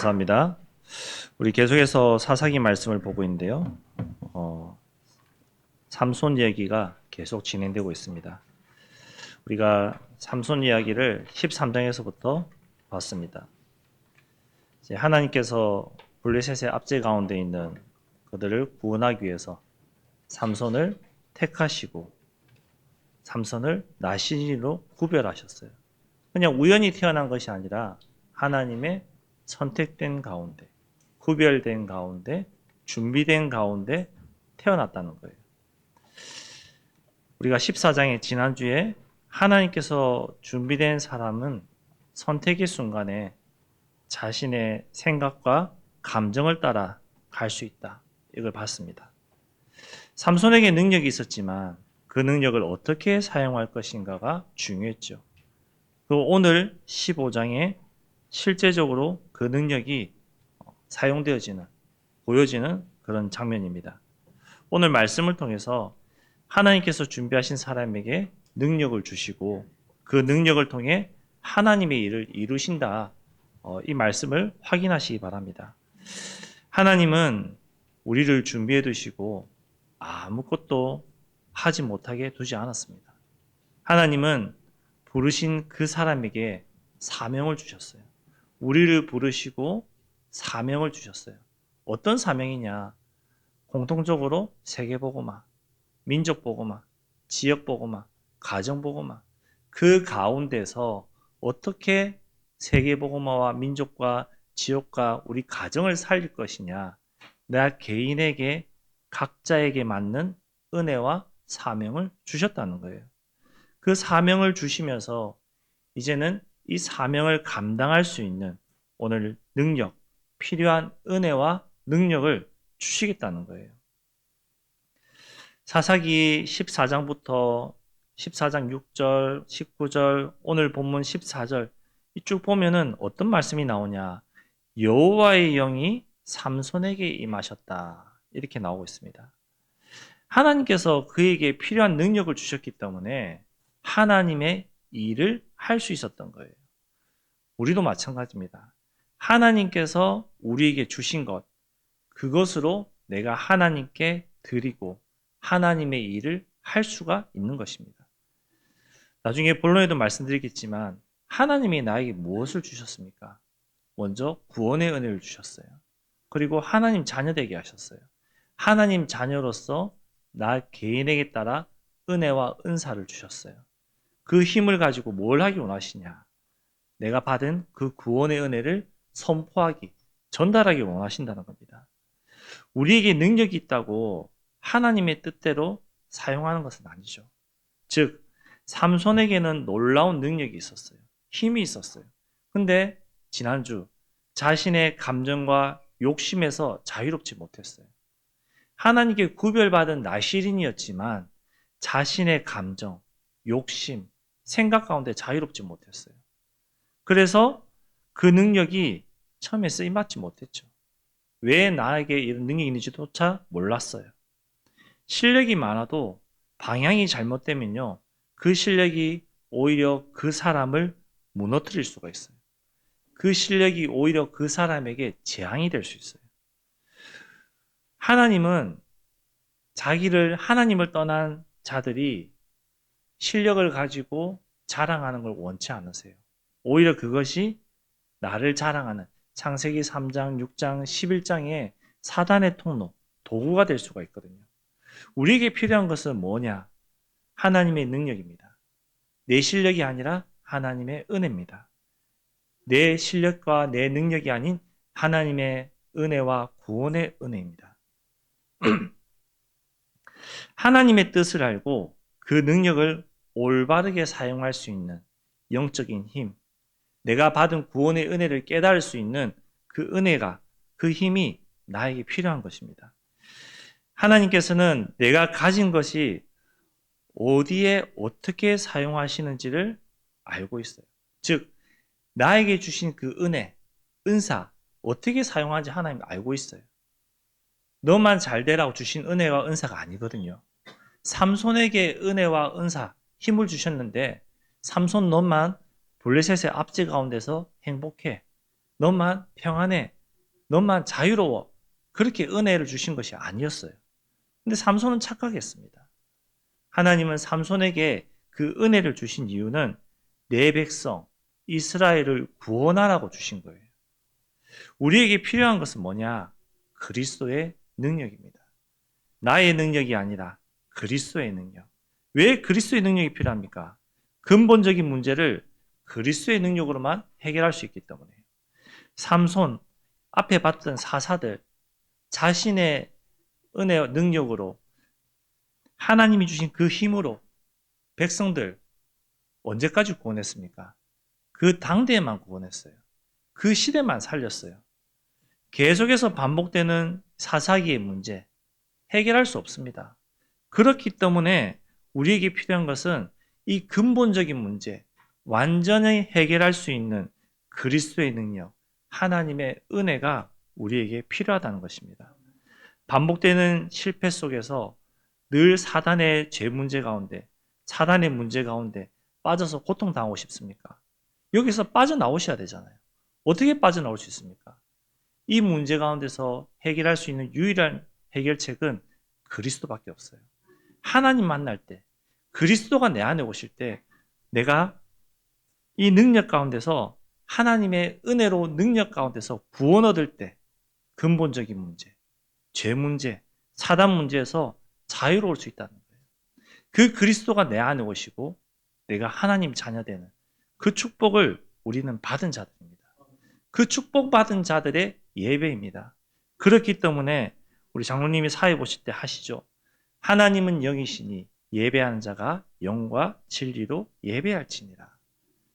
감사합니다. 우리 계속해서 사사기 말씀을 보고 있는데요. 삼손 이야기가 계속 진행되고 있습니다. 우리가 삼손 이야기를 13장에서부터 봤습니다. 이제 하나님께서 블레셋의 압제 가운데 있는 그들을 구원하기 위해서 삼손을 택하시고 삼손을 나시린으로 구별하셨어요. 그냥 우연히 태어난 것이 아니라 하나님의 선택된 가운데, 구별된 가운데, 준비된 가운데 태어났다는 거예요. 우리가 14장의 지난주에 하나님께서 준비된 사람은 선택의 순간에 자신의 생각과 감정을 따라 갈 수 있다. 이걸 봤습니다. 삼손에게 능력이 있었지만 그 능력을 어떻게 사용할 것인가가 중요했죠. 오늘 15장에 실제적으로 그 능력이 사용되어지는, 보여지는 그런 장면입니다. 오늘 말씀을 통해서 하나님께서 준비하신 사람에게 능력을 주시고 그 능력을 통해 하나님의 일을 이루신다. 이 말씀을 확인하시기 바랍니다. 하나님은 우리를 준비해 두시고 아무것도 하지 못하게 두지 않았습니다. 하나님은 부르신 그 사람에게 사명을 주셨어요. 우리를 부르시고 사명을 주셨어요. 어떤 사명이냐? 공통적으로 세계복음화, 민족복음화, 지역복음화, 가정복음화. 그 가운데서 어떻게 세계복음화와 민족과 지역과 우리 가정을 살릴 것이냐? 나 개인에게 각자에게 맞는 은혜와 사명을 주셨다는 거예요. 그 사명을 주시면서 이제는 이 사명을 감당할 수 있는 오늘 능력, 필요한 은혜와 능력을 주시겠다는 거예요. 사사기 14장부터 14장 6절, 19절, 오늘 본문 14절 쭉 보면은 어떤 말씀이 나오냐? 여호와의 영이 삼손에게 임하셨다. 이렇게 나오고 있습니다. 하나님께서 그에게 필요한 능력을 주셨기 때문에 하나님의 일을 할 수 있었던 거예요. 우리도 마찬가지입니다. 하나님께서 우리에게 주신 것, 그것으로 내가 하나님께 드리고 하나님의 일을 할 수가 있는 것입니다. 나중에 본론에도 말씀드리겠지만 하나님이 나에게 무엇을 주셨습니까? 먼저 구원의 은혜를 주셨어요. 그리고 하나님 자녀 되게 하셨어요. 하나님 자녀로서 나 개인에게 따라 은혜와 은사를 주셨어요. 그 힘을 가지고 뭘 하기 원하시냐? 내가 받은 그 구원의 은혜를 선포하기, 전달하기 원하신다는 겁니다. 우리에게 능력이 있다고 하나님의 뜻대로 사용하는 것은 아니죠. 즉, 삼손에게는 놀라운 능력이 있었어요. 힘이 있었어요. 근데 지난주 자신의 감정과 욕심에서 자유롭지 못했어요. 하나님께 구별받은 나시린이었지만 자신의 감정, 욕심, 생각 가운데 자유롭지 못했어요. 그래서 그 능력이 처음에 쓰임받지 못했죠. 왜 나에게 이런 능력이 있는지조차 몰랐어요. 실력이 많아도 방향이 잘못되면요, 그 실력이 오히려 그 사람을 무너뜨릴 수가 있어요. 그 실력이 오히려 그 사람에게 재앙이 될 수 있어요. 하나님은 하나님을 떠난 자들이 실력을 가지고 자랑하는 걸 원치 않으세요. 오히려 그것이 나를 자랑하는 창세기 3장, 6장, 11장의 사단의 통로, 도구가 될 수가 있거든요. 우리에게 필요한 것은 뭐냐? 하나님의 능력입니다. 내 실력이 아니라 하나님의 은혜입니다. 내 실력과 내 능력이 아닌 하나님의 은혜와 구원의 은혜입니다. 하나님의 뜻을 알고 그 능력을 올바르게 사용할 수 있는 영적인 힘, 내가 받은 구원의 은혜를 깨달을 수 있는 그 은혜가, 그 힘이 나에게 필요한 것입니다. 하나님께서는 내가 가진 것이 어디에 어떻게 사용하시는지를 알고 있어요. 즉, 나에게 주신 그 은혜, 은사, 어떻게 사용하는지 하나님 알고 있어요. 너만 잘 되라고 주신 은혜와 은사가 아니거든요. 삼손에게 은혜와 은사, 힘을 주셨는데 삼손 너만 블레셋의 압제 가운데서 행복해. 너만 평안해. 너만 자유로워. 그렇게 은혜를 주신 것이 아니었어요. 근데 삼손은 착각했습니다. 하나님은 삼손에게 그 은혜를 주신 이유는 내 백성 이스라엘을 구원하라고 주신 거예요. 우리에게 필요한 것은 뭐냐? 그리스도의 능력입니다. 나의 능력이 아니라 그리스도의 능력. 왜 그리스도의 능력이 필요합니까? 근본적인 문제를 그리스도의 능력으로만 해결할 수 있기 때문에. 삼손, 앞에 봤던 사사들, 자신의 은혜와 능력으로 하나님이 주신 그 힘으로 백성들 언제까지 구원했습니까? 그 당대에만 구원했어요. 그 시대만 살렸어요. 계속해서 반복되는 사사기의 문제 해결할 수 없습니다. 그렇기 때문에 우리에게 필요한 것은 이 근본적인 문제 완전히 해결할 수 있는 그리스도의 능력, 하나님의 은혜가 우리에게 필요하다는 것입니다. 반복되는 실패 속에서 늘 사단의 죄 문제 가운데, 사단의 문제 가운데 빠져서 고통당하고 싶습니까? 여기서 빠져나오셔야 되잖아요. 어떻게 빠져나올 수 있습니까? 이 문제 가운데서 해결할 수 있는 유일한 해결책은 그리스도밖에 없어요. 하나님 만날 때, 그리스도가 내 안에 오실 때, 내가 이 능력 가운데서 하나님의 은혜로 능력 가운데서 구원 얻을 때, 근본적인 문제, 죄 문제, 사단 문제에서 자유로울 수 있다는 거예요. 그 그리스도가 내 안에 오시고 내가 하나님 자녀 되는 그 축복을 우리는 받은 자들입니다. 그 축복받은 자들의 예배입니다. 그렇기 때문에 우리 장로님이 사회 보실 때 하시죠. 하나님은 영이시니 예배하는 자가 영과 진리로 예배할지니라.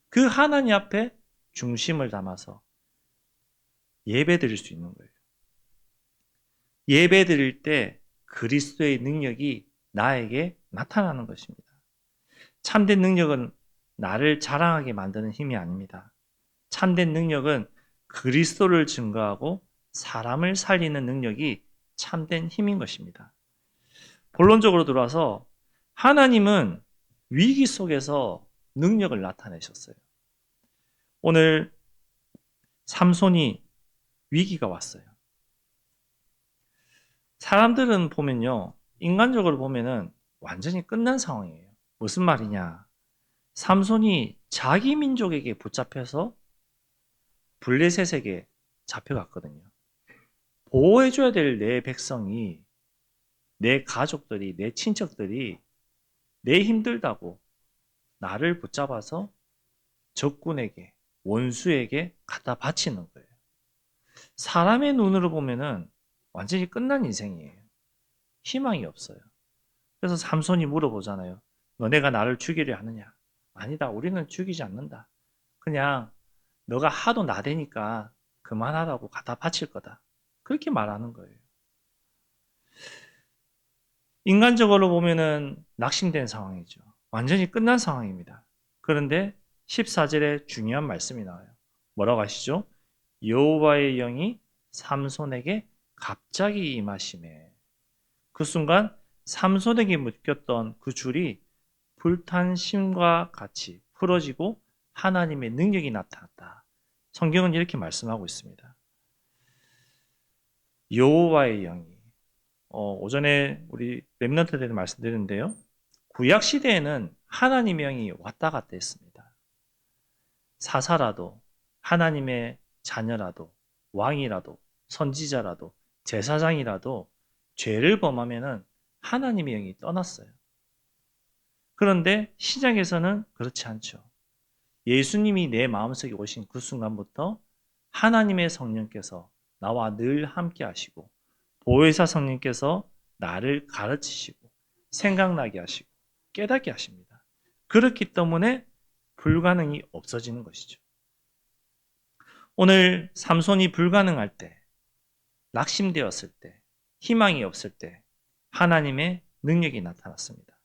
그 하나님 앞에 중심을 담아서 예배 드릴 수 있는 거예요. 예배 드릴 때 그리스도의 능력이 나에게 나타나는 것입니다. 참된 능력은 나를 자랑하게 만드는 힘이 아닙니다. 참된 능력은 그리스도를 증거하고 사람을 살리는 능력이 참된 힘인 것입니다. 본론적으로 들어와서 하나님은 위기 속에서 능력을 나타내셨어요. 오늘 삼손이 위기가 왔어요. 사람들은 보면요, 인간적으로 보면은 완전히 끝난 상황이에요. 무슨 말이냐? 삼손이 자기 민족에게 붙잡혀서 블레셋에게 잡혀갔거든요. 보호해줘야 될 내 백성이, 내 가족들이, 내 친척들이 내 힘들다고 나를 붙잡아서 적군에게, 원수에게 갖다 바치는 거예요. 사람의 눈으로 보면은 완전히 끝난 인생이에요. 희망이 없어요. 그래서 삼손이 물어보잖아요. 너네가 나를 죽이려 하느냐? 아니다. 우리는 죽이지 않는다. 그냥 너가 하도 나대니까 그만하라고 갖다 바칠 거다. 그렇게 말하는 거예요. 인간적으로 보면은 낙심된 상황이죠. 완전히 끝난 상황입니다. 그런데 14절에 중요한 말씀이 나와요. 뭐라고 하시죠? 여호와의 영이 삼손에게 갑자기 임하시매. 그 순간 삼손에게 묶였던 그 줄이 불탄 심과 같이 풀어지고 하나님의 능력이 나타났다. 성경은 이렇게 말씀하고 있습니다. 여호와의 영이 오전에 우리 렘넌트 때도 말씀드렸는데요. 구약 시대에는 하나님의 영이 왔다 갔다 했습니다. 사사라도 하나님의 자녀라도 왕이라도 선지자라도 제사장이라도 죄를 범하면은 하나님의 영이 떠났어요. 그런데 신약에서는 그렇지 않죠. 예수님이 내 마음속에 오신 그 순간부터 하나님의 성령께서 나와 늘 함께 하시고 보혜사 성령께서 나를 가르치시고 생각나게 하시고 깨닫게 하십니다. 그렇기 때문에 불가능이 없어지는 것이죠. 오늘 삼손이 불가능할 때, 낙심되었을 때, 희망이 없을 때 하나님의 능력이 나타났습니다.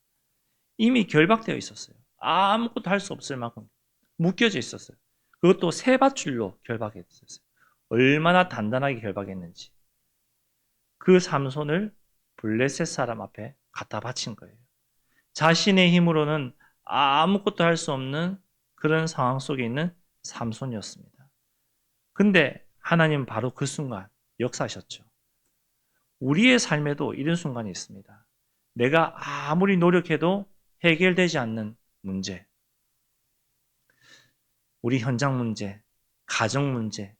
이미 결박되어 있었어요. 아무것도 할 수 없을 만큼 묶여져 있었어요. 그것도 세 밧줄로 결박했었어요. 얼마나 단단하게 결박했는지. 그 삼손을 블레셋 사람 앞에 갖다 바친 거예요. 자신의 힘으로는 아무것도 할 수 없는 그런 상황 속에 있는 삼손이었습니다. 근데 하나님은 바로 그 순간 역사하셨죠. 우리의 삶에도 이런 순간이 있습니다. 내가 아무리 노력해도 해결되지 않는 문제, 우리 현장 문제, 가정 문제,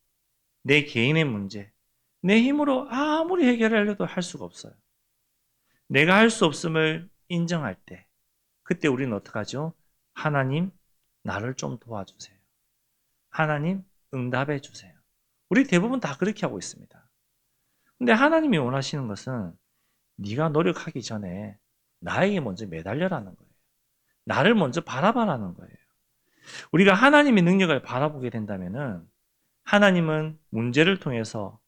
내 개인의 문제, 내 힘으로 아무리 해결하려도 할 수가 없어요. 내가 할 수 없음을 인정할 때, 그때 우리는 어떡하죠? 하나님, 나를 좀 도와주세요. 하나님, 응답해 주세요. 우리 대부분 다 그렇게 하고 있습니다. 근데 하나님이 원하시는 것은 네가 노력하기 전에 나에게 먼저 매달려라는 거예요. 나를 먼저 바라봐라는 거예요. 우리가 하나님의 능력을 바라보게 된다면은 하나님은 문제를 통해서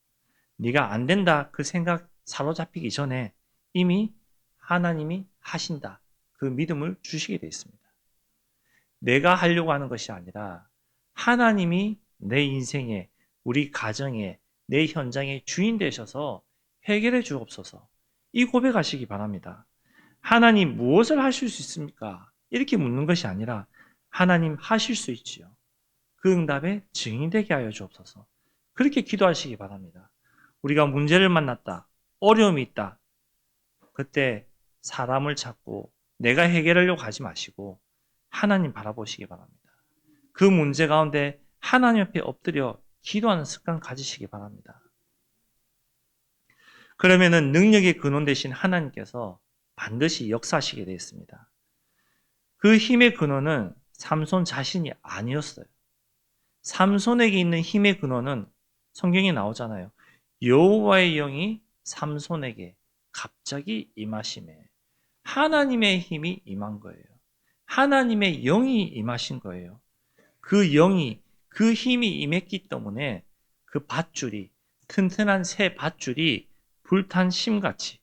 네가 안 된다 그 생각 사로잡히기 전에 이미 하나님이 하신다 그 믿음을 주시게 되어 있습니다. 내가 하려고 하는 것이 아니라 하나님이 내 인생에 우리 가정에 내 현장의 주인 되셔서 해결해 주옵소서 이 고백하시기 바랍니다. 하나님 무엇을 하실 수 있습니까? 이렇게 묻는 것이 아니라 하나님 하실 수 있지요. 그 응답에 증인되게 하여 주옵소서. 그렇게 기도하시기 바랍니다. 우리가 문제를 만났다. 어려움이 있다. 그때 사람을 찾고 내가 해결하려고 하지 마시고 하나님 바라보시기 바랍니다. 그 문제 가운데 하나님 앞에 엎드려 기도하는 습관 가지시기 바랍니다. 그러면은 능력의 근원 되신 하나님께서 반드시 역사하시게 되어 있습니다. 그 힘의 근원은 삼손 자신이 아니었어요. 삼손에게 있는 힘의 근원은 성경에 나오잖아요. 여호와의 영이 삼손에게 갑자기 임하심에 하나님의 힘이 임한 거예요. 하나님의 영이 임하신 거예요. 그 영이 그 힘이 임했기 때문에 그 밧줄이 튼튼한 새 밧줄이 불탄 심같이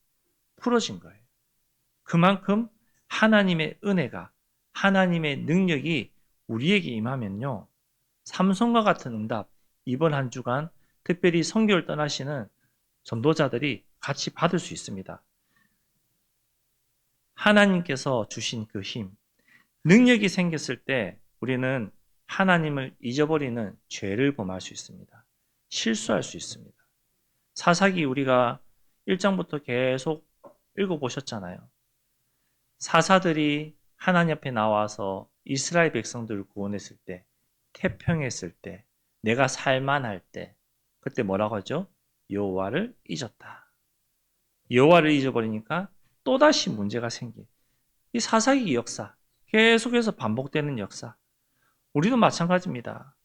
풀어진 거예요. 그만큼 하나님의 은혜가 하나님의 능력이 우리에게 임하면요. 삼손과 같은 응답 이번 한 주간 특별히 선교를 떠나시는 전도자들이 같이 받을 수 있습니다. 하나님께서 주신 그 힘, 능력이 생겼을 때 우리는 하나님을 잊어버리는 죄를 범할 수 있습니다. 실수할 수 있습니다. 사사기 우리가 1장부터 계속 읽어보셨잖아요. 사사들이 하나님 앞에 나와서 이스라엘 백성들을 구원했을 때, 태평했을 때, 내가 살만할 때, 그때 뭐라고 하죠? 여호와를 잊었다. 여호와를 잊어버리니까 또다시 문제가 생긴 이 사사기 역사, 계속해서 반복되는 역사. 우리도 마찬가지입니다.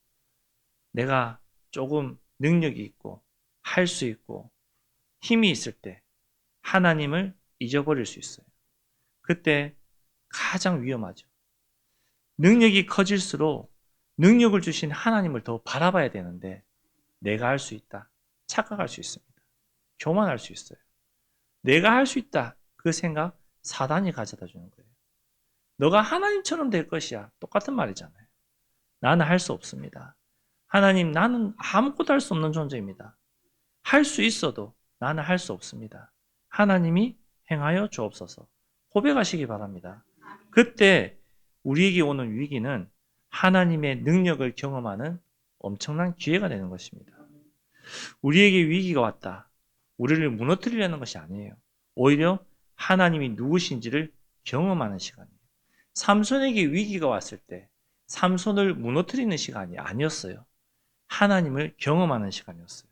내가 조금 능력이 있고 할 수 있고 힘이 있을 때 하나님을 잊어버릴 수 있어요. 그때 가장 위험하죠. 능력이 커질수록 능력을 주신 하나님을 더 바라봐야 되는데 내가 할 수 있다. 착각할 수 있습니다. 교만할 수 있어요. 내가 할 수 있다. 그 생각 사단이 가져다 주는 거예요. 너가 하나님처럼 될 것이야. 똑같은 말이잖아요. 나는 할 수 없습니다. 하나님, 나는 아무것도 할 수 없는 존재입니다. 할 수 있어도 나는 할 수 없습니다. 하나님이 행하여 주옵소서. 고백하시기 바랍니다. 그때 우리에게 오는 위기는 하나님의 능력을 경험하는 엄청난 기회가 되는 것입니다. 우리에게 위기가 왔다. 우리를 무너뜨리려는 것이 아니에요. 오히려 하나님이 누구신지를 경험하는 시간이에요. 삼손에게 위기가 왔을 때 삼손을 무너뜨리는 시간이 아니었어요. 하나님을 경험하는 시간이었어요.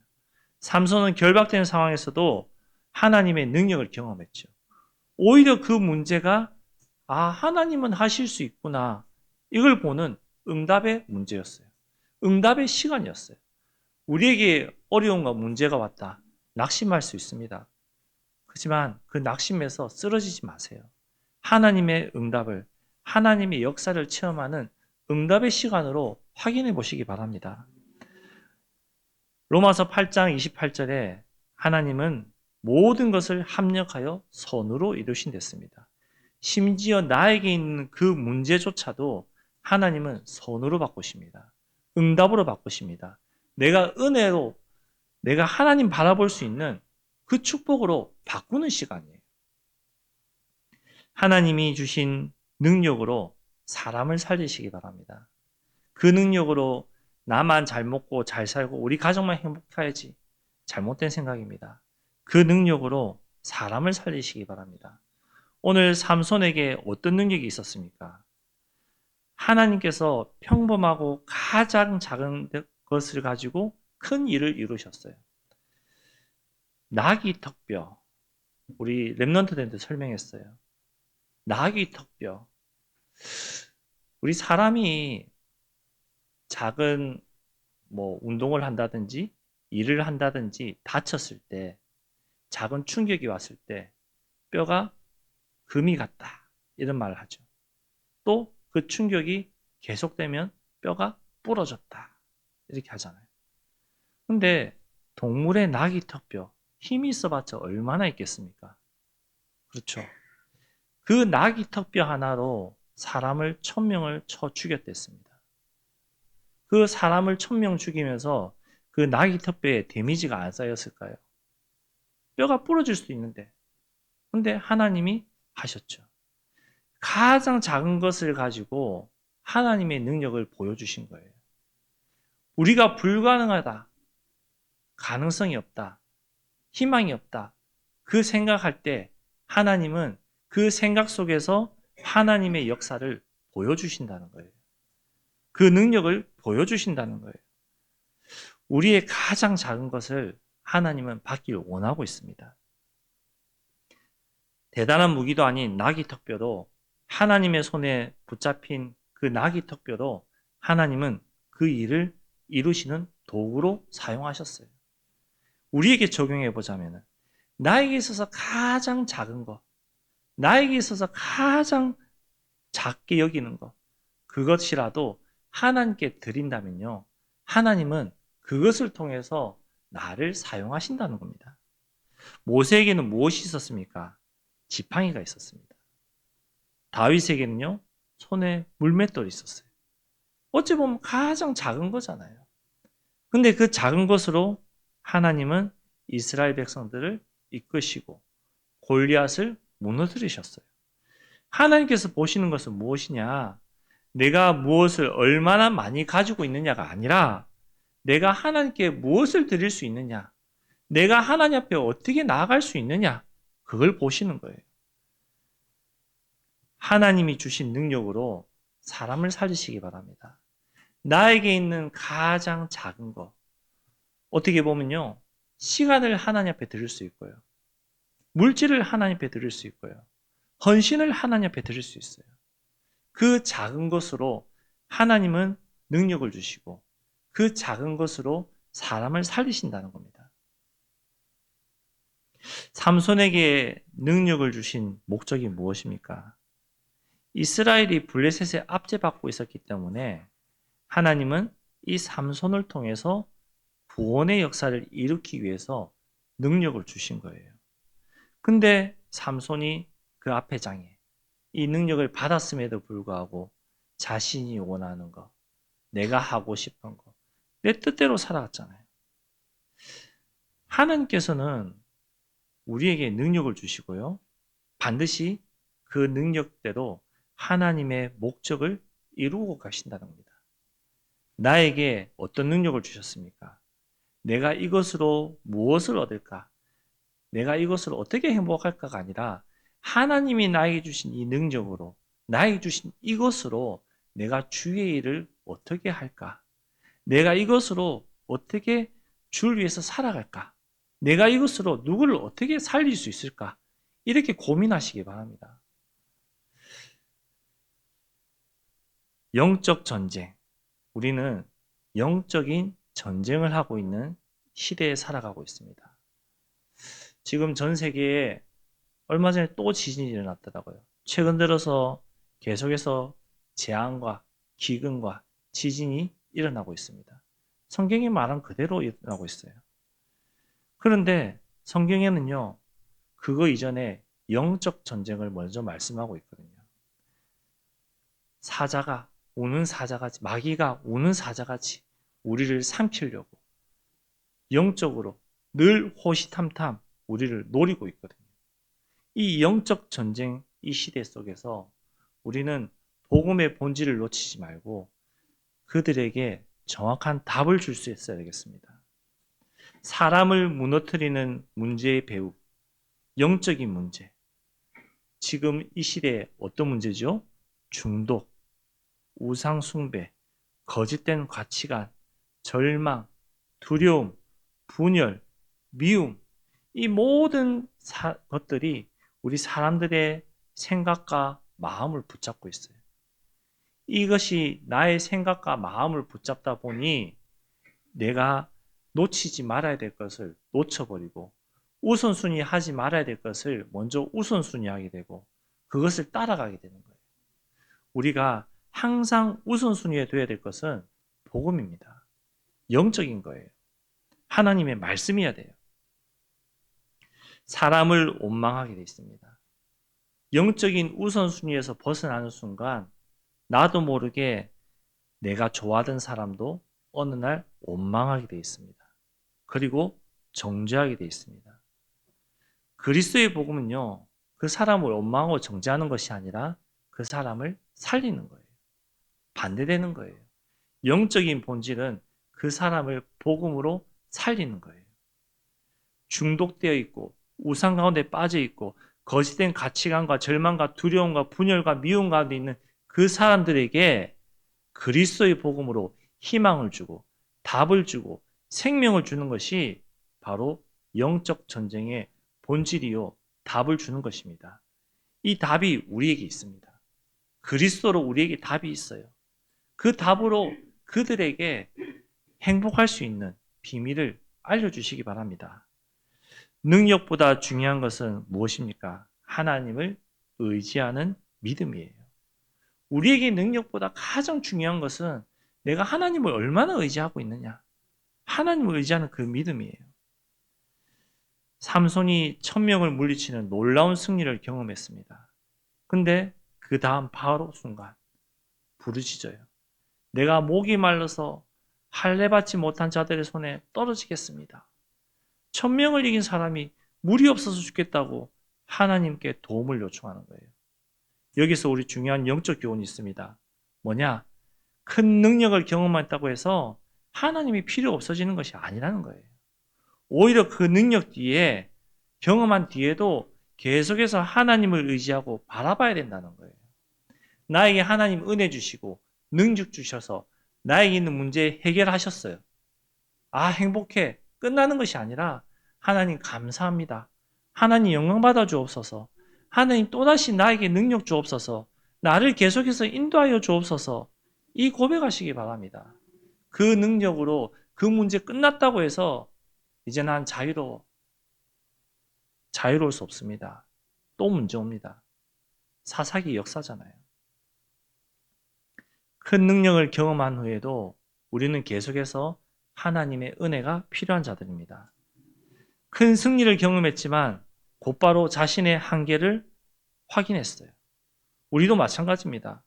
삼손은 결박된 상황에서도 하나님의 능력을 경험했죠. 오히려 그 문제가 하나님은 하실 수 있구나. 이걸 보는 응답의 문제였어요. 응답의 시간이었어요. 우리에게 어려움과 문제가 왔다. 낙심할 수 있습니다. 하지만 그 낙심에서 쓰러지지 마세요. 하나님의 응답을, 하나님의 역사를 체험하는 응답의 시간으로 확인해 보시기 바랍니다. 로마서 8장 28절에 하나님은 모든 것을 합력하여 선으로 이루신댔습니다. 심지어 나에게 있는 그 문제조차도 하나님은 선으로 바꾸십니다. 응답으로 바꾸십니다. 내가 은혜로, 내가 하나님 바라볼 수 있는 그 축복으로 바꾸는 시간이에요. 하나님이 주신 능력으로 사람을 살리시기 바랍니다. 그 능력으로 나만 잘 먹고 잘 살고 우리 가족만 행복해야지. 잘못된 생각입니다. 그 능력으로 사람을 살리시기 바랍니다. 오늘 삼손에게 어떤 능력이 있었습니까? 하나님께서 평범하고 가장 작은 것을 가지고 큰 일을 이루셨어요. 나귀 턱뼈. 우리 랩넌트들한테 설명했어요. 나귀 턱뼈. 우리 사람이 작은 운동을 한다든지 일을 한다든지 다쳤을 때 작은 충격이 왔을 때 뼈가 금이 갔다. 이런 말을 하죠. 또 그 충격이 계속되면 뼈가 부러졌다. 이렇게 하잖아요. 근데 동물의 나귀 턱뼈 힘이 있어봤자 얼마나 있겠습니까? 그렇죠. 그 나귀 턱뼈 하나로 사람을 1000명을 쳐 죽였댔습니다. 그 사람을 1000명 죽이면서 그 나귀 턱뼈에 데미지가 안 쌓였을까요? 뼈가 부러질 수도 있는데. 근데 하나님이 하셨죠. 가장 작은 것을 가지고 하나님의 능력을 보여주신 거예요. 우리가 불가능하다, 가능성이 없다, 희망이 없다, 그 생각할 때 하나님은 그 생각 속에서 하나님의 역사를 보여주신다는 거예요. 그 능력을 보여주신다는 거예요. 우리의 가장 작은 것을 하나님은 받기를 원하고 있습니다. 대단한 무기도 아닌 나귀 턱뼈도 하나님의 손에 붙잡힌 그 나귀 턱뼈도 하나님은 그 일을 이루시는 도구로 사용하셨어요. 우리에게 적용해 보자면 나에게 있어서 가장 작은 것, 나에게 있어서 가장 작게 여기는 것, 그것이라도 하나님께 드린다면요. 하나님은 그것을 통해서 나를 사용하신다는 겁니다. 모세에게는 무엇이 있었습니까? 지팡이가 있었습니다. 다윗에게는요, 손에 물맷돌이 있었어요. 어찌 보면 가장 작은 거잖아요. 근데 그 작은 것으로 하나님은 이스라엘 백성들을 이끄시고 골리앗을 무너뜨리셨어요. 하나님께서 보시는 것은 무엇이냐? 내가 무엇을 얼마나 많이 가지고 있느냐가 아니라 내가 하나님께 무엇을 드릴 수 있느냐? 내가 하나님 앞에 어떻게 나아갈 수 있느냐? 그걸 보시는 거예요. 하나님이 주신 능력으로 사람을 살리시기 바랍니다. 나에게 있는 가장 작은 것. 어떻게 보면요. 시간을 하나님 앞에 드릴 수 있고요. 물질을 하나님 앞에 드릴 수 있고요. 헌신을 하나님 앞에 드릴 수 있어요. 그 작은 것으로 하나님은 능력을 주시고 그 작은 것으로 사람을 살리신다는 겁니다. 삼손에게 능력을 주신 목적이 무엇입니까? 이스라엘이 블레셋에 압제받고 있었기 때문에 하나님은 이 삼손을 통해서 구원의 역사를 일으키기 위해서 능력을 주신 거예요. 근데 삼손이 그 앞에 장에 이 능력을 받았음에도 불구하고 자신이 원하는 거, 내가 하고 싶은 거, 내 뜻대로 살아갔잖아요. 하나님께서는 우리에게 능력을 주시고요. 반드시 그 능력대로 하나님의 목적을 이루고 가신다는 겁니다. 나에게 어떤 능력을 주셨습니까? 내가 이것으로 무엇을 얻을까? 내가 이것을 어떻게 행복할까가 아니라 하나님이 나에게 주신 이 능력으로 나에게 주신 이것으로 내가 주의 일을 어떻게 할까? 내가 이것으로 어떻게 주를 위해서 살아갈까? 내가 이것으로 누구를 어떻게 살릴 수 있을까? 이렇게 고민하시기 바랍니다. 영적 전쟁. 우리는 영적인 전쟁을 하고 있는 시대에 살아가고 있습니다. 지금 전 세계에 얼마 전에 또 지진이 일어났더라고요. 최근 들어서 계속해서 재앙과 기근과 지진이 일어나고 있습니다. 성경이 말한 그대로 일어나고 있어요. 그런데 성경에는요, 그거 이전에 영적 전쟁을 먼저 말씀하고 있거든요. 사자가, 우는 사자같이, 마귀가 우는 사자같이 우리를 삼키려고 영적으로 늘 호시탐탐 우리를 노리고 있거든요. 이 영적 전쟁, 이 시대 속에서 우리는 복음의 본질을 놓치지 말고 그들에게 정확한 답을 줄 수 있어야 되겠습니다. 사람을 무너뜨리는 문제의 배후, 영적인 문제. 지금 이 시대에 어떤 문제죠? 중독, 우상숭배, 거짓된 가치관, 절망, 두려움, 분열, 미움, 이 모든 것들이 우리 사람들의 생각과 마음을 붙잡고 있어요. 이것이 나의 생각과 마음을 붙잡다 보니 내가 놓치지 말아야 될 것을 놓쳐버리고 우선순위 하지 말아야 될 것을 먼저 우선순위 하게 되고 그것을 따라가게 되는 거예요. 우리가 항상 우선순위에 둬야 될 것은 복음입니다. 영적인 거예요. 하나님의 말씀이어야 돼요. 사람을 원망하게 돼 있습니다. 영적인 우선순위에서 벗어나는 순간 나도 모르게 내가 좋아하던 사람도 어느 날 원망하게 돼 있습니다. 그리고 정죄하게 돼 있습니다. 그리스도의 복음은요, 그 사람을 원망하고 정죄하는 것이 아니라 그 사람을 살리는 거예요. 반대되는 거예요. 영적인 본질은 그 사람을 복음으로 살리는 거예요. 중독되어 있고 우상 가운데 빠져 있고 거짓된 가치관과 절망과 두려움과 분열과 미움 가운데 있는 그 사람들에게 그리스도의 복음으로 희망을 주고 답을 주고 생명을 주는 것이 바로 영적 전쟁의 본질이요 답을 주는 것입니다. 이 답이 우리에게 있습니다. 그리스도로 우리에게 답이 있어요. 그 답으로 그들에게 행복할 수 있는 비밀을 알려주시기 바랍니다. 능력보다 중요한 것은 무엇입니까? 하나님을 의지하는 믿음이에요. 우리에게 능력보다 가장 중요한 것은 내가 하나님을 얼마나 의지하고 있느냐. 하나님을 의지하는 그 믿음이에요. 삼손이 1000명을 물리치는 놀라운 승리를 경험했습니다. 근데 그 다음 바로 순간 부르짖어요. 내가 목이 말라서 할례 받지 못한 자들의 손에 떨어지겠습니다. 1000명을 이긴 사람이 물이 없어서 죽겠다고 하나님께 도움을 요청하는 거예요. 여기서 우리 중요한 영적 교훈이 있습니다. 뭐냐? 큰 능력을 경험했다고 해서 하나님이 필요 없어지는 것이 아니라는 거예요. 오히려 그 능력 뒤에 경험한 뒤에도 계속해서 하나님을 의지하고 바라봐야 된다는 거예요. 나에게 하나님 은혜 주시고 능력 주셔서 나에게 있는 문제 해결하셨어요. 아, 행복해. 끝나는 것이 아니라 하나님 감사합니다. 하나님 영광 받아 주옵소서. 하나님 또다시 나에게 능력 주옵소서. 나를 계속해서 인도하여 주옵소서. 이 고백하시기 바랍니다. 그 능력으로 그 문제 끝났다고 해서 이제 난 자유로울 수 없습니다. 또 문제 옵니다. 사사기 역사잖아요. 큰 능력을 경험한 후에도 우리는 계속해서 하나님의 은혜가 필요한 자들입니다. 큰 승리를 경험했지만 곧바로 자신의 한계를 확인했어요. 우리도 마찬가지입니다.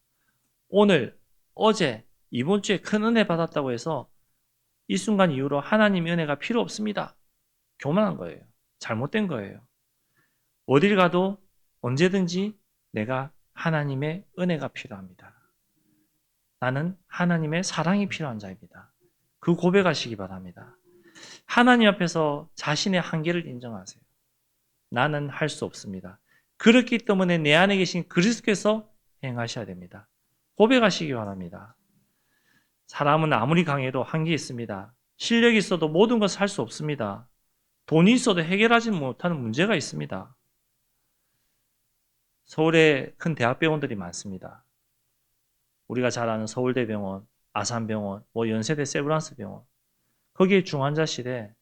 오늘, 어제, 이번 주에 큰 은혜 받았다고 해서 이 순간 이후로 하나님의 은혜가 필요 없습니다. 교만한 거예요. 잘못된 거예요. 어딜 가도 언제든지 내가 하나님의 은혜가 필요합니다. 나는 하나님의 사랑이 필요한 자입니다. 그 고백하시기 바랍니다. 하나님 앞에서 자신의 한계를 인정하세요. 나는 할 수 없습니다. 그렇기 때문에 내 안에 계신 그리스도께서 행하셔야 됩니다. 고백하시기 바랍니다. 사람은 아무리 강해도 한계 있습니다. 실력이 있어도 모든 것을 할 수 없습니다. 돈이 있어도 해결하지 못하는 문제가 있습니다. 서울에 큰 대학병원들이 많습니다. 우리가 잘 아는 서울대병원, 아산병원, 연세대 세브란스병원. 거기에 중환자실에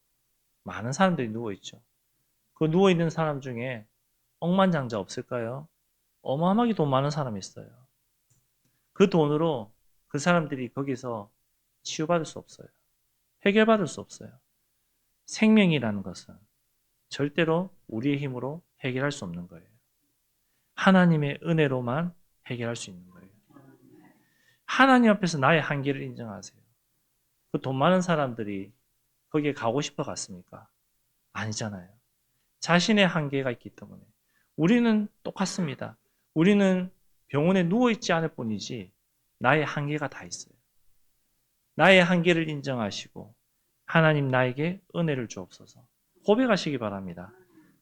많은 사람들이 누워있죠. 그 누워있는 사람 중에 억만장자 없을까요? 어마어마하게 돈 많은 사람이 있어요. 그 돈으로 그 사람들이 거기서 치유받을 수 없어요. 해결받을 수 없어요. 생명이라는 것은 절대로 우리의 힘으로 해결할 수 없는 거예요. 하나님의 은혜로만 해결할 수 있는 거예요. 하나님 앞에서 나의 한계를 인정하세요. 그 돈 많은 사람들이 거기에 가고 싶어 갔습니까? 아니잖아요. 자신의 한계가 있기 때문에. 우리는 똑같습니다. 우리는 병원에 누워있지 않을 뿐이지 나의 한계가 다 있어요. 나의 한계를 인정하시고 하나님 나에게 은혜를 주옵소서. 고백하시기 바랍니다.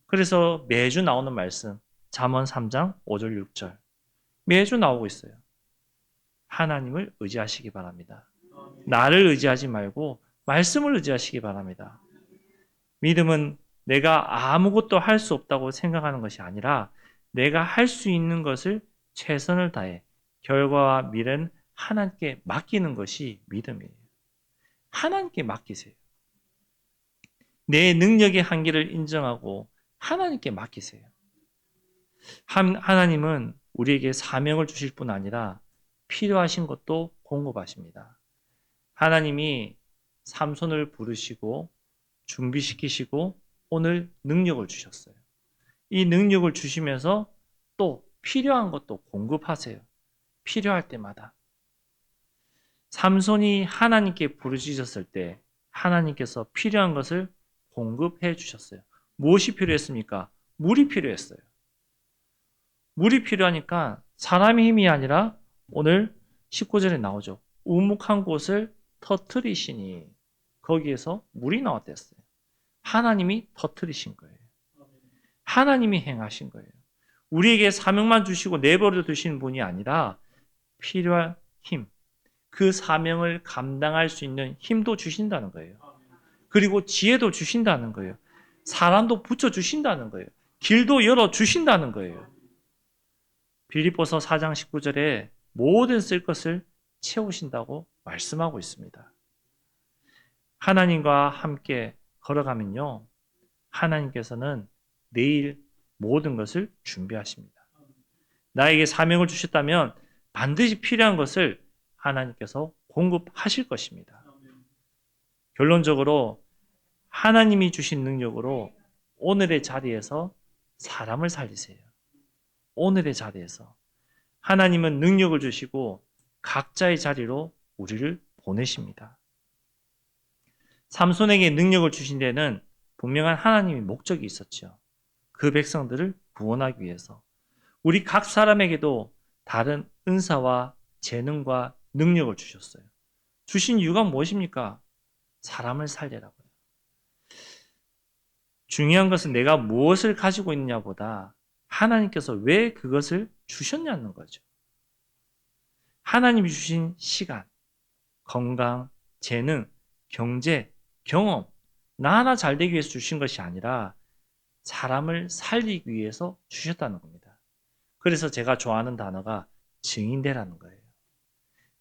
그래서 매주 나오는 말씀 잠언 3장 5절 6절 매주 나오고 있어요. 하나님을 의지하시기 바랍니다. 나를 의지하지 말고 말씀을 의지하시기 바랍니다. 믿음은 내가 아무것도 할 수 없다고 생각하는 것이 아니라 내가 할 수 있는 것을 최선을 다해 결과와 미래는 하나님께 맡기는 것이 믿음이에요. 하나님께 맡기세요. 내 능력의 한계를 인정하고 하나님께 맡기세요. 하나님은 우리에게 사명을 주실 뿐 아니라 필요하신 것도 공급하십니다. 하나님이 삼손을 부르시고 준비시키시고 오늘 능력을 주셨어요. 이 능력을 주시면서 또 필요한 것도 공급하세요. 필요할 때마다. 삼손이 하나님께 부르짖었을 때 하나님께서 필요한 것을 공급해 주셨어요. 무엇이 필요했습니까? 물이 필요했어요. 물이 필요하니까 사람의 힘이 아니라 오늘 19절에 나오죠. 우묵한 곳을 터뜨리시니 거기에서 물이 나왔댔어요. 하나님이 터뜨리신 거예요. 하나님이 행하신 거예요. 우리에게 사명만 주시고 내버려 두시는 분이 아니라 필요한 힘, 그 사명을 감당할 수 있는 힘도 주신다는 거예요. 그리고 지혜도 주신다는 거예요. 사람도 붙여주신다는 거예요. 길도 열어주신다는 거예요. 빌립보서 4장 19절에 모든 쓸 것을 채우신다고 말씀하고 있습니다. 하나님과 함께 걸어가면요. 하나님께서는 내일 모든 것을 준비하십니다. 나에게 사명을 주셨다면 반드시 필요한 것을 하나님께서 공급하실 것입니다. 결론적으로 하나님이 주신 능력으로 오늘의 자리에서 사람을 살리세요. 오늘의 자리에서 하나님은 능력을 주시고 각자의 자리로 우리를 보내십니다. 삼손에게 능력을 주신 데는 분명한 하나님의 목적이 있었죠. 그 백성들을 구원하기 위해서. 우리 각 사람에게도 다른 은사와 재능과 능력을 주셨어요. 주신 이유가 무엇입니까? 사람을 살리라고요. 중요한 것은 내가 무엇을 가지고 있느냐보다 하나님께서 왜 그것을 주셨냐는 거죠. 하나님이 주신 시간, 건강, 재능, 경제, 경험, 나 하나 잘 되기 위해서 주신 것이 아니라 사람을 살리기 위해서 주셨다는 겁니다. 그래서 제가 좋아하는 단어가 증인되라는 거예요.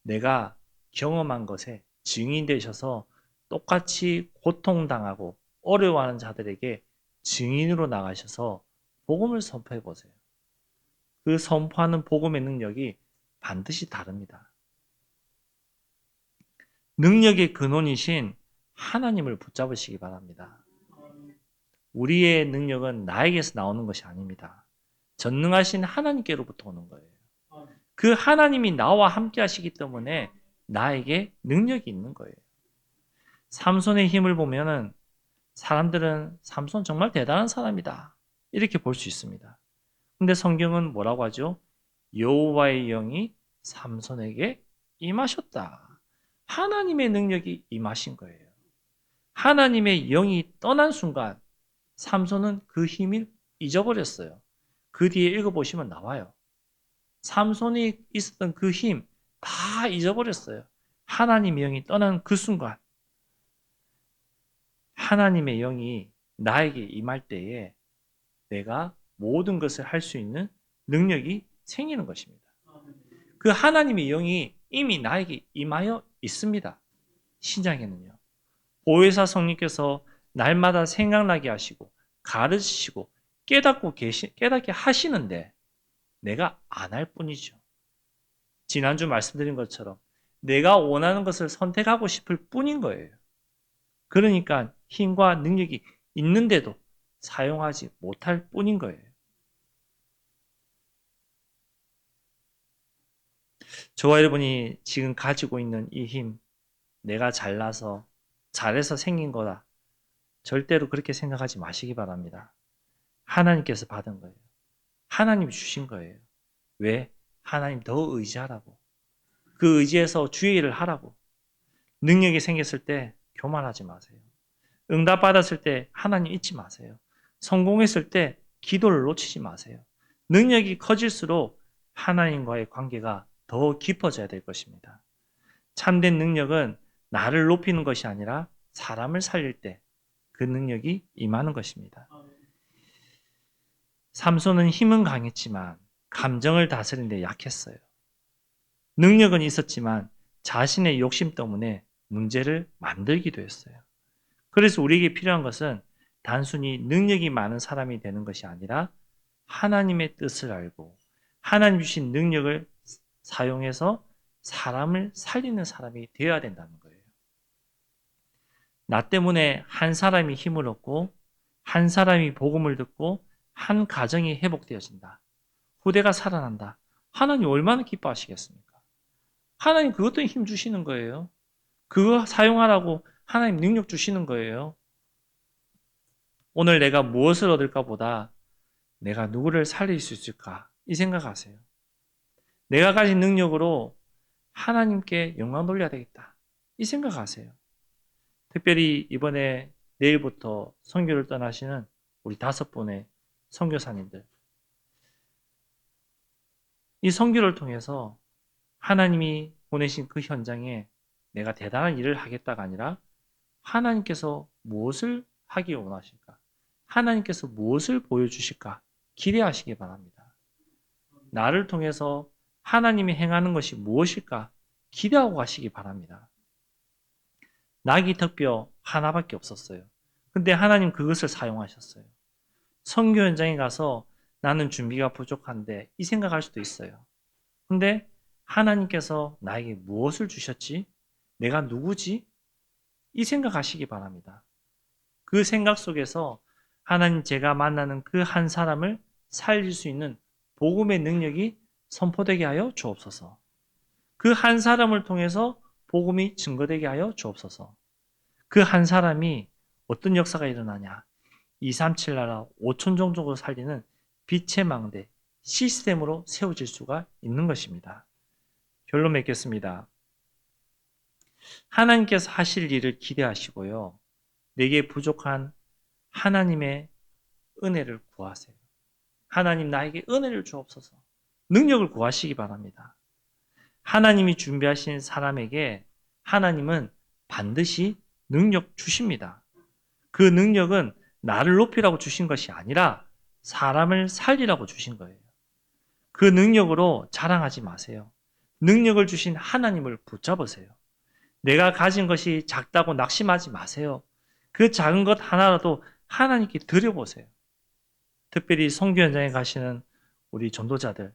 내가 경험한 것에 증인 되셔서 똑같이 고통당하고 어려워하는 자들에게 증인으로 나가셔서 복음을 선포해 보세요. 그 선포하는 복음의 능력이 반드시 다릅니다. 능력의 근원이신 하나님을 붙잡으시기 바랍니다. 우리의 능력은 나에게서 나오는 것이 아닙니다. 전능하신 하나님께로부터 오는 거예요. 그 하나님이 나와 함께 하시기 때문에 나에게 능력이 있는 거예요. 삼손의 힘을 보면은 사람들은 삼손 정말 대단한 사람이다. 이렇게 볼 수 있습니다. 근데 성경은 뭐라고 하죠? 여호와의 영이 삼손에게 임하셨다. 하나님의 능력이 임하신 거예요. 하나님의 영이 떠난 순간 삼손은 그 힘을 잊어버렸어요. 그 뒤에 읽어보시면 나와요. 삼손이 있었던 그 힘 다 잊어버렸어요. 하나님의 영이 떠난 그 순간 하나님의 영이 나에게 임할 때에 내가 모든 것을 할 수 있는 능력이 생기는 것입니다. 그 하나님의 영이 이미 나에게 임하여 있습니다. 신약에는요. 보혜사 성령께서 날마다 생각나게 하시고 가르치시고 깨닫게 하시는데 내가 안 할 뿐이죠. 지난주 말씀드린 것처럼 내가 원하는 것을 선택하고 싶을 뿐인 거예요. 그러니까 힘과 능력이 있는데도 사용하지 못할 뿐인 거예요. 저와 여러분이 지금 가지고 있는 이 힘, 내가 잘나서, 잘해서 생긴 거다. 절대로 그렇게 생각하지 마시기 바랍니다. 하나님께서 받은 거예요. 하나님이 주신 거예요. 왜? 하나님 더 의지하라고. 그 의지에서 주의 일을 하라고. 능력이 생겼을 때 교만하지 마세요. 응답받았을 때 하나님 잊지 마세요. 성공했을 때 기도를 놓치지 마세요. 능력이 커질수록 하나님과의 관계가 더 깊어져야 될 것입니다. 참된 능력은 나를 높이는 것이 아니라 사람을 살릴 때 그 능력이 임하는 것입니다. 삼손은 힘은 강했지만 감정을 다스리는 데 약했어요. 능력은 있었지만 자신의 욕심 때문에 문제를 만들기도 했어요. 그래서 우리에게 필요한 것은 단순히 능력이 많은 사람이 되는 것이 아니라 하나님의 뜻을 알고 하나님 주신 능력을 사용해서 사람을 살리는 사람이 되어야 된다는 거예요. 나 때문에 한 사람이 힘을 얻고 한 사람이 복음을 듣고 한 가정이 회복되어진다. 후대가 살아난다. 하나님 얼마나 기뻐하시겠습니까? 하나님 그것 때문에 힘 주시는 거예요. 그거 사용하라고 하나님 능력 주시는 거예요. 오늘 내가 무엇을 얻을까 보다 내가 누구를 살릴 수 있을까 이 생각하세요. 내가 가진 능력으로 하나님께 영광 돌려야 되겠다 이 생각하세요. 특별히 이번에 내일부터 선교를 떠나시는 우리 5분의 선교사님들, 이 선교를 통해서 하나님이 보내신 그 현장에 내가 대단한 일을 하겠다가 아니라 하나님께서 무엇을 하기 원하실까? 하나님께서 무엇을 보여주실까? 기대하시기 바랍니다. 나를 통해서 하나님이 행하는 것이 무엇일까? 기대하고 가시기 바랍니다. 나귀 턱뼈 하나밖에 없었어요. 근데 하나님 그것을 사용하셨어요. 선교 현장에 가서 나는 준비가 부족한데 이 생각할 수도 있어요. 근데 하나님께서 나에게 무엇을 주셨지? 내가 누구지? 이 생각하시기 바랍니다. 그 생각 속에서 하나님 제가 만나는 그 한 사람을 살릴 수 있는 복음의 능력이 선포되게 하여 주옵소서. 그 한 사람을 통해서 복음이 증거되게 하여 주옵소서. 그 한 사람이 어떤 역사가 일어나냐? 237 나라 5천 종족을 살리는 빛의 망대 시스템으로 세워질 수가 있는 것입니다. 결론 맺겠습니다. 하나님께서 하실 일을 기대하시고요. 내게 부족한 하나님의 은혜를 구하세요. 하나님 나에게 은혜를 주옵소서. 능력을 구하시기 바랍니다. 하나님이 준비하신 사람에게 하나님은 반드시 능력 주십니다. 그 능력은 나를 높이라고 주신 것이 아니라 사람을 살리라고 주신 거예요. 그 능력으로 자랑하지 마세요. 능력을 주신 하나님을 붙잡으세요. 내가 가진 것이 작다고 낙심하지 마세요. 그 작은 것 하나라도 하나님께 드려보세요. 특별히 선교 현장에 가시는 우리 전도자들,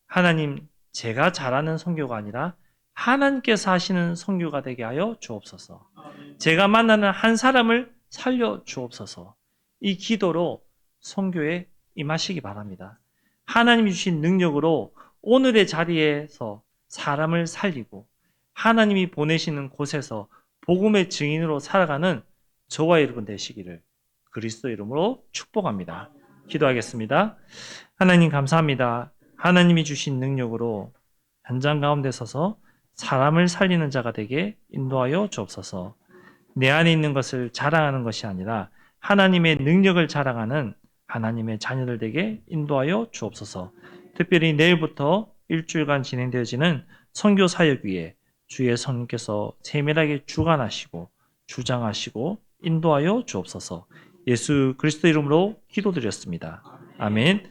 하나님 제가 잘하는 선교가 아니라 하나님께서 하시는 선교가 되게 하여 주옵소서. 제가 만나는 한 사람을 살려 주옵소서. 이 기도로 선교에 임하시기 바랍니다. 하나님이 주신 능력으로 오늘의 자리에서 사람을 살리고 하나님이 보내시는 곳에서 복음의 증인으로 살아가는 저와 여러분 되시기를 그리스도 이름으로 축복합니다. 기도하겠습니다. 하나님 감사합니다. 하나님이 주신 능력으로 현장 가운데 서서 사람을 살리는 자가 되게 인도하여 주옵소서. 내 안에 있는 것을 자랑하는 것이 아니라 하나님의 능력을 자랑하는 하나님의 자녀들 되게 인도하여 주옵소서. 특별히 내일부터 일주일간 진행되어지는 선교 사역 위에 주의 성령께서 세밀하게 주관하시고 주장하시고 인도하여 주옵소서. 예수 그리스도 이름으로 기도드렸습니다. 아멘.